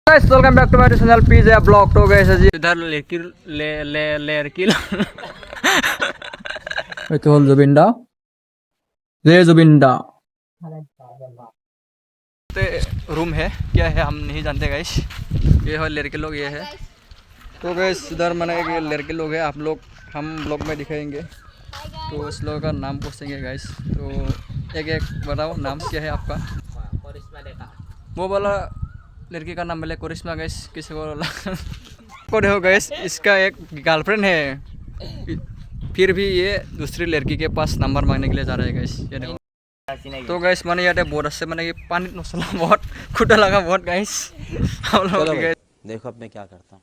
Welcome back to my channel PJ blog. तो guys जी इधर लड़की तो जुबिंदा जुबिंदा रूम है क्या है हम नहीं जानते गैस। ये है लड़के लोग ये है। तो गैस इधर मैंने एक लड़के लोग है आप लोग हम ब्लॉग में दिखाएंगे। तो उस लोगों का नाम पूछेंगे गैस। तो एक एक बताओ नाम क्या है आपका। वो वाला लड़की का नाम बोले करिश्मा गैस। किसी को देखो गैस इसका एक गर्लफ्रेंड है फिर भी ये दूसरी लड़की के पास नंबर मांगने के लिए जा रहा है गैस। ये देखो तो गैस मैंने यहाँ बहुत से मैंने पानी नसला बहुत खुटा लगा बहुत गैस। हम लोग देखो अब मैं क्या करता हूँ।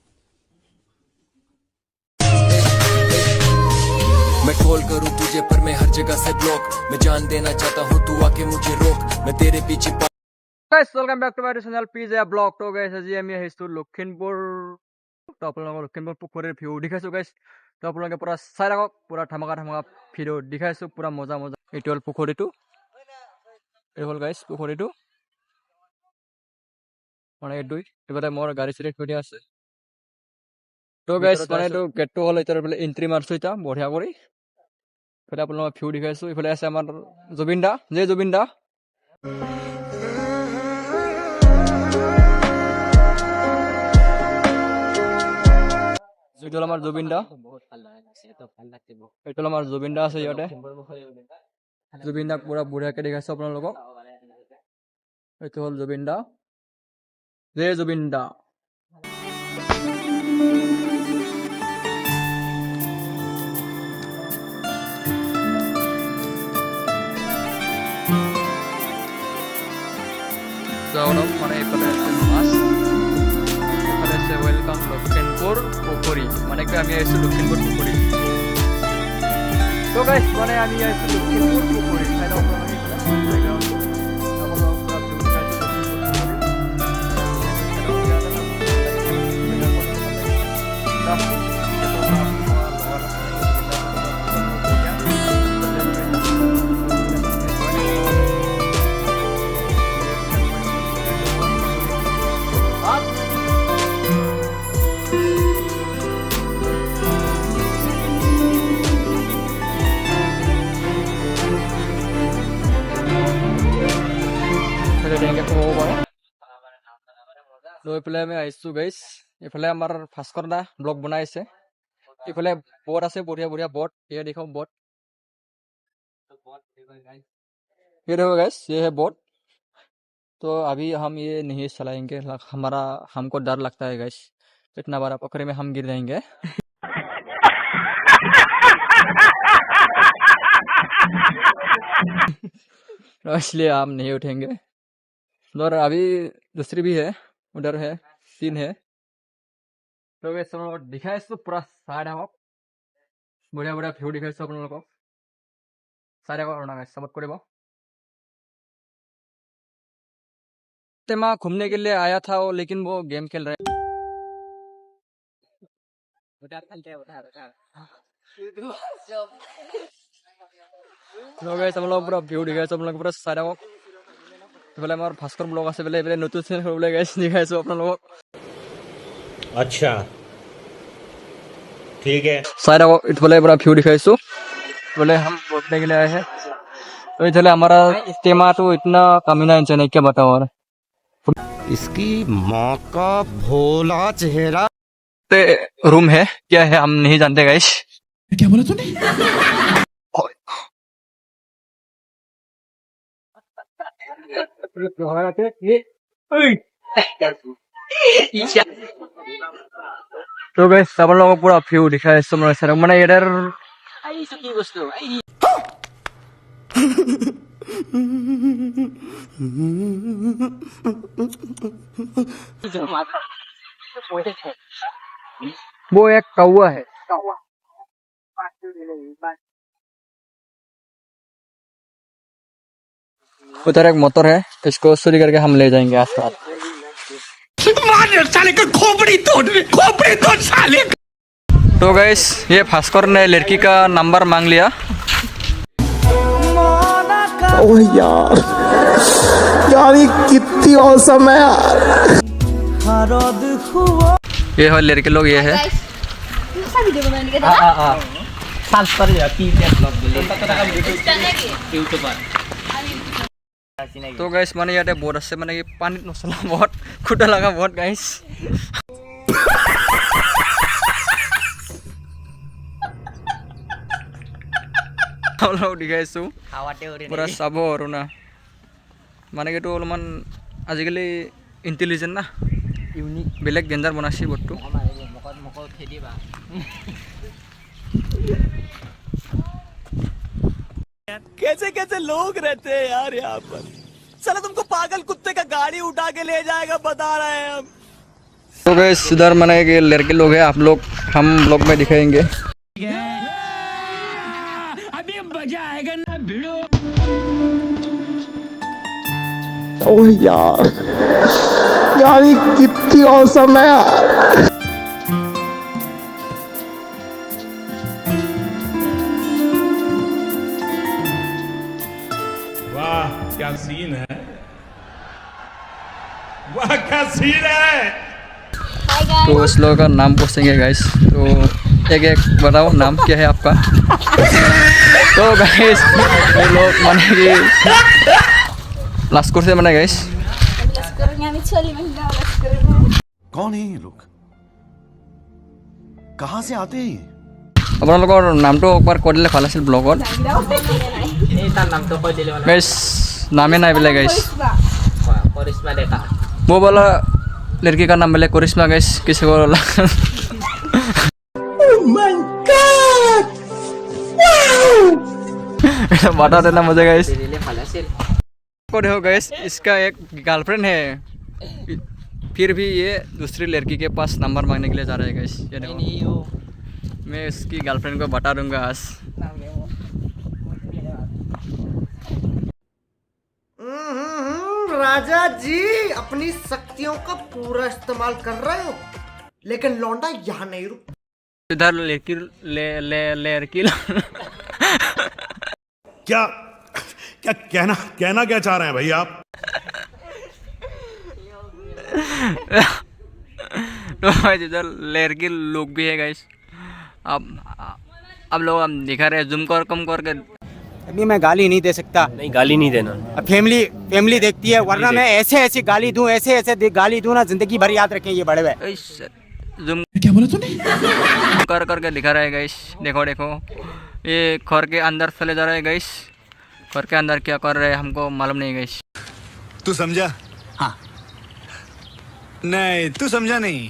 मैं कॉल करूँ तुझे पर मैं हर जगह से ब्लॉक। मैं जान देना चाहता हूँ तू आके मुझे रोक। मैं तेरे पीछे welcome back to my channel PJ blog. तो गैस আজি আমি আহিছোঁ লখিমপুৰ। তো আপোনালোকৰ লখিমপুৰ পুখুৰীৰ ভিউ দেখাইছোঁ গেছ। তো আপোনালোকে পুৰা চাই থাকক পুৰা ধামাকা ভিডিঅ' দেখাইছোঁ পুৰা মজা মজা। এইটো হ'ল পুখুৰীটো এই হ'ল গাইছ পুখুৰীটো মানে এইটো এইফালে মোৰ গাড়ী চাড়ী থৈ দিয়া আছে। তো গাইছ মানে এইটো গেটটো হ'ল এতিয়া বোলে এণ্ট্ৰি মাৰছোঁ এতিয়া বঢ়িয়া কৰি। এইফালে আপোনালোকক ভিউ দেখাইছোঁ। এইফালে আছে আমাৰ জুবিন দা জুবিন দা। এইটো আমাৰ জুবিন দা এইটো আমাৰ জুবিন দা আছে ইয়াতে। জুবিন দাক পুৰা বঢ়িয়াকে দেখাইছোঁ আপোনালোকক। এইটো হ'ল জুবিন দা জুবিন দা। মানে এইফালে আছে মাছ এইফালে আছে ওয়েলকাম লখিমপুৰ পুখুৰী মানে কি আমি আহিছোঁ লখিমপুৰ পুখুৰী। তো গাইছ মানে আমি আহিছোঁ লখিমপুৰ পুখুৰী চাই লওক এইফালে আমি আহিছোঁ গাইছ। এইফালে আমাৰ ভাস্কৰ দা ব্লগ বনাইছে। এইফালে বট আছে বঢ়িয়া বঢ়িয়া বট। ये देखो बोट ये देखो गाइस ये है बोट। तो अभी हम ये नहीं चलाएंगे हमारा हमको डर लगता है गाइस। इतना बड़ा पोखरी में हम गिर जाएंगे। इसलिए हम नहीं उठेंगे। और अभी दूसरी भी है उधर है 3 है। तो वैसे दिखाइছোঁ পুৰা চাই থাকক बढ़िया बढ़िया ভিউ दिखाइছোঁ আপোনালোকক চাই থাকক আৰু গাইছ सपोर्ट কৰিব। मैं घूमने के लिए आया था वो लेकिन वो गेम खेल रहे हम लोग पूरा ভিউ दिखाइছোঁ আপোনালোকে पूरा চাই থাকক। এইফালে আমাৰ ভাস্কৰ ব্লগ আছে বোলে এইফালে নতুন চেনেল খুলিবলৈ গাইছ দেখাইছোঁ আপোনালোকক। अच्छा ठीक है सारे इतने बड़ा व्यू दिखाइছোঁ। बोले हम घूमने के लिए आए हैं। तो इधर हमारा टेमा तो इतना कमी ना नहीं क्या बताओ। और इसकी माँ का भोला चेहरा रूम है क्या है हम नहीं जानते गाइस। क्या बोला तूने। तो गाइस सब लोगों को पूरा व्यू दिखाइছোঁ মানে इधर वो एक कौवा है। उधर एक मोटर है इसको चोरी करके हम ले जाएंगे आसपास। खोपड़ी तोड़ साले। तो गैस ये भास्कर ने लड़की का नंबर मांग लिया। ओह यार ये कितनी औसम है यार। ये हो लड़के लोग ये है। तो गाइस माने यार बहुत अच्छे माने पानी नसला बहुत खुदा लगा बहुत गाइस। অলপ দেখাইছো পুৰা চাব আৰু না মানে এইটো অলপমান আজিকালি ইণ্টেলিজেণ্ট না ইউনিক বেলেগ ডেঞ্জাৰ বনাইছে বস্তু। कैसे कैसे लोग रहते हैं यार यहाँ पर। साला तुमको पागल कुत्ते का गाड़ी उठा के ले जाएगा बता रहे हैं हम। तो गाइस इधर माने कि लड़के लोग हैं आप लोग हम ब्लॉग में दिखाएंगे। अभी मजा आएगा ना भिड़ो। ओह यार ये कितनी औसम है यार। वाह क्या सीन है, वाह क्या सीन है। तो उस लोगों का नाम पूछेंगे गाइस। तो एक एक बताओ नाम क्या है आपका। तो गाइस ये लोग माने कि लास्कोर से माने गाइस। कौन है ये लोग, कहाँ से आते हैं? আপোনালোকৰ নামটো একবাৰ কৈ দিলে ভাল আছিল ব্লগত। गाइस नामे নাই बोले गाइस। करिश्मा देखा वो वाला लड़की का नाम बोले करिश्मा गाइस। किसी को बता देना मुझे गाइस। को देखो गाइस इसका एक गर्लफ्रेंड है फिर भी ये दूसरी लड़की के पास नंबर मांगने के लिए जा रहा है गाइस। ये देखो मैं इसकी गर्लफ्रेंड को बता दूंगा आज। राजा जी अपनी शक्तियों का पूरा इस्तेमाल कर रहे हो लेकिन लौंडा यहाँ नहीं रुक। इधर लड़की लड़की क्या क्या कहना क्या चाह रहे हैं भाई आप। तो इधर लड़की लोग भी है गाइस। अब लोग हम दिखा रहे हैं जूम कर कम करके। अभी मैं गाली नहीं दे सकता। नहीं गाली नहीं देना। अब फैमिली देखती है वरना मैं ऐसे गाली दूं ऐसे गाली दूं ना जिंदगी भर याद रखें ये बड़े हुए। जूम क्या बोला तूने कर करके दिखा रहा है गाइस। देखो देखो ये घर के अंदर चले जा रहा है गाइस। घर के अंदर क्या कर रहे हैं हमको मालूम नहीं गाइस। तू समझा? हाँ नहीं तू समझा नहीं।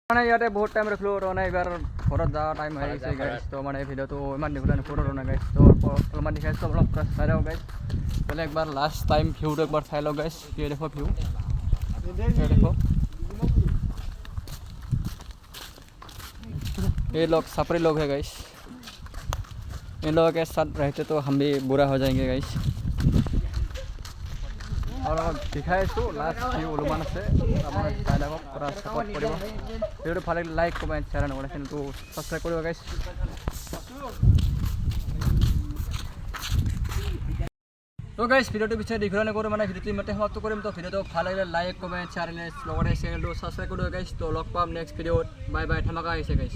মানে ইয়াতে বহুত টাইম ৰখিলো ৰনা এবাৰ ঘৰত যোৱা টাইম হৈ গৈছে গাইছ। তো মানে ভিডিঅ'টো ইমান দীঘলীয়া নকৰোঁ ৰনা গাইছ। তো অলপমান দেখাইছোঁ অলপ চাই লওক গাইছ। পहिले একবাৰ লাষ্ট টাইম ভিউটো একবাৰ চাই লওক গাইছ। ये देखो ভিউ ये देखो ये लोग सफरी लोग है गाइस। इन लोगों के साथ रहते तो हम भी बुरा हो जाएंगे गाइस। और दिखाइছোঁ लास्ट ভিউ অলপমান আছে আপোনাৰ চাই লওক পুৰা সাপোৰ্ট কৰিব। ভিডিঅ'টো ভাল লাগিলে লাইক কমেণ্ট শ্বেয়াৰ নকৰে চেনেলটো সাবস্ক্ৰাইব কৰিব গাইছ। তো গাইছ ভিডিঅ'টো পিছে দীঘলীয়া নকৰোঁ মানে ভিডিঅ'টো ইমানতে সমাপ্ত কৰিম। তো ভিডিঅ'টো ভাল লাগিলে লাইক কমেণ্ট শ্বেয়াৰ লগতে চেনেলটো সাবস্ক্ৰাইব কৰিব গাইছ। তো লগ পাম নেক্সট ভিডিঅ'ত। বাই বাই ধমাকা আহিছে গাইছ।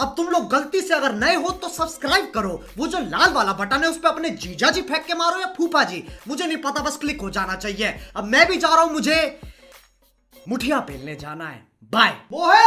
अब तुम लोग गलती से अगर नए हो तो सब्सक्राइब करो। वो जो लाल वाला बटन है उस पर अपने जीजा जी फेंक के मारो या फूफा जी मुझे नहीं पता बस क्लिक हो जाना चाहिए। अब मैं भी जा रहा हूं मुझे मुठिया पेलने जाना है। बाय। वो है